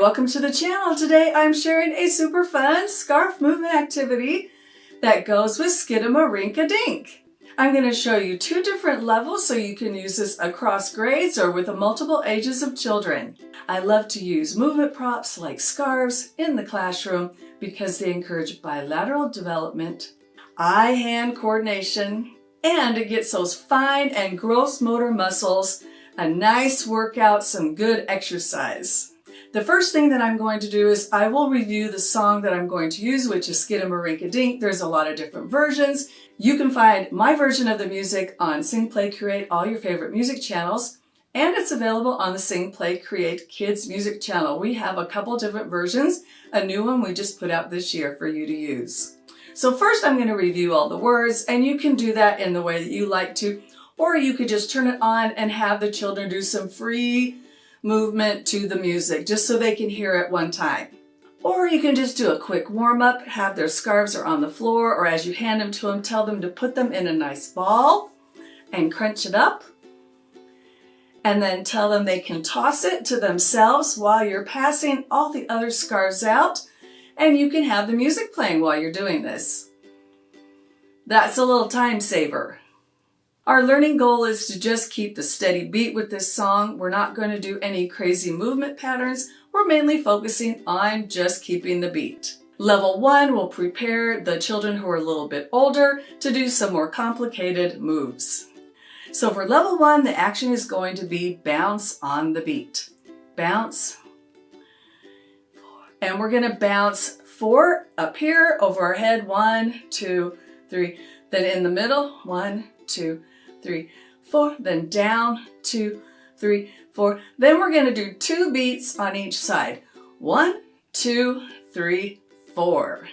welcome to the channel. Today I'm sharing a super fun scarf movement activity that goes with Skidamarink-a-Dink. I'm going to show you two different levels so you can use this across grades or with multiple ages of children. I love to use movement props like scarves in the classroom because they encourage bilateral development, eye-hand coordination, and it gets those fine and gross motor muscles a nice workout, some good exercise. The first thing that I'm going to do is I will review the song that I'm going to use, which is Skidamarink-a-Dink. There's a lot of different versions. You can find my version of the music on Sing, Play, Create, all your favorite music channels, and it's available on the Sing, Play, Create Kids music channel. We have a couple different versions, a new one we just put out this year for you to use. So first I'm going to review all the words, and you can do that in the way that you like to, or you could just turn it on and have the children do some free movement to the music just so they can hear it one time. Or you can just do a quick warm-up, have their scarves are on the floor, or as you hand them to them, tell them to put them in a nice ball and crunch it up. And then tell them they can toss it to themselves while you're passing all the other scarves out, and you can have the music playing while you're doing this. That's a little time saver. Our learning goal is to just keep the steady beat with this song. We're not going to do any crazy movement patterns. We're mainly focusing on just keeping the beat. Level 1 will prepare the children who are a little bit older to do some more complicated moves. So for level 1, the action is going to be bounce on the beat. Bounce. And we're going to bounce 4 up here over our head. 1, 2, 3. Then in the middle. 1, 2, 3, 4. Then down. 2, 3, 4. Then we're going to do 2 beats on each side. 1, 2, 3, 4.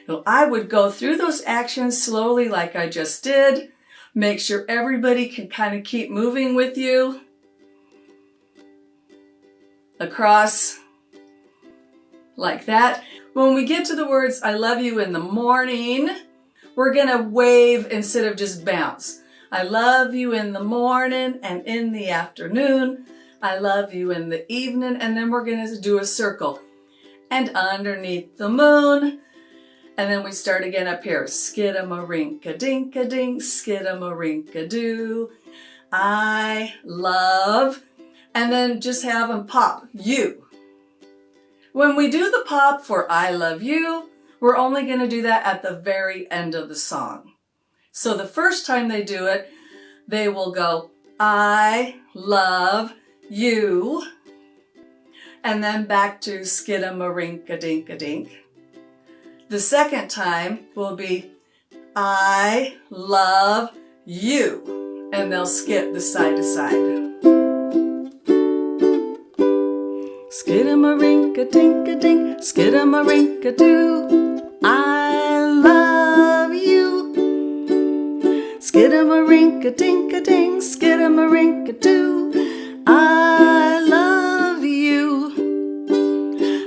So I would go through those actions slowly like I just did. Make sure everybody can kind of keep moving with you. Across. Like that. When we get to the words, I love you in the morning, we're going to wave instead of just bounce. I love you in the morning and in the afternoon. I love you in the evening. And then we're going to do a circle. And underneath the moon. And then we start again up here. Skidamarink-a-dink-a-dink, skidamarink-a-doo. I love. And then just have them pop. You. When we do the pop for I love you, we're only going to do that at the very end of the song. So the first time they do it, they will go, I love you. And then back to Skidamarink-a-dink-a-dink. The second time will be, I love you. And they'll skip the side to side. Skidamarink-a-dink-a-dink, skidamarink-a-doo. I love you. Skidamarink-a-dink-a-dink, skidamarink-a-doo. I love you.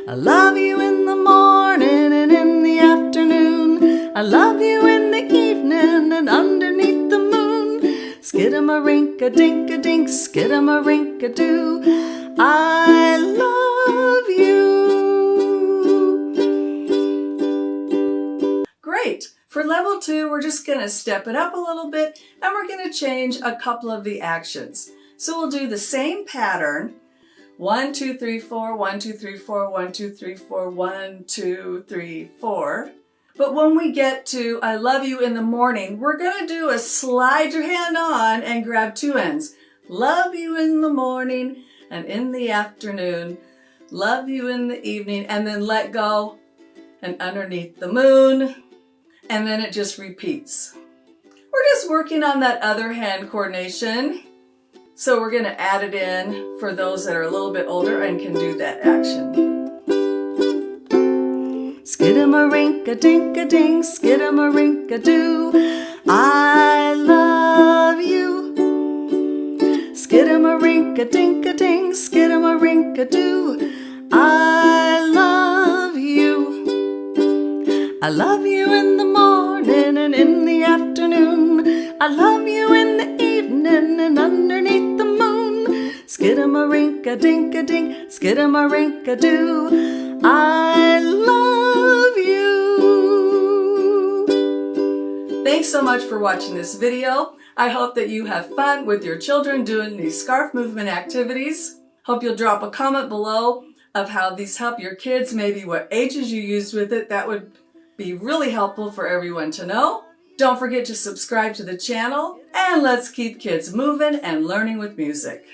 I love you in the morning and in the afternoon. I love you in the evening and underneath the moon. Skidamarink-a-dink-a-dink, skidamarink-a-doo. I love you. Great. For level 2, we're just going to step it up a little bit and we're going to change a couple of the actions. So we'll do the same pattern. 1, 2, 3, 4, 1, 2, 3, 4, 1, 2, 3, 4, 1, 2, 3, 4. But when we get to I love you in the morning, we're going to do a slide your hand on and grab 2 ends. Love you in the morning and in the afternoon. Love you in the evening, and then let go and underneath the moon. And then it just repeats. We're just working on that other hand coordination. So we're going to add it in for those that are a little bit older and can do that action. Skidamarink-a-dink-a-dink, skidamarink-a-doo. I love you. Skidamarink-a-dink-a-dink, skidamarink-a-doo. I love you. I love you in the morning and in the afternoon. I love you in the evening and underneath the moon. Skidamarink-a-dink-a-dink, Skidamarink-a-doo, I love you. Thanks so much for watching this video. I hope that you have fun with your children doing these scarf movement activities. Hope you'll drop a comment below of how these help your kids, maybe what ages you used with it. That would be really helpful for everyone to know. Don't forget to subscribe to the channel, and let's keep kids moving and learning with music.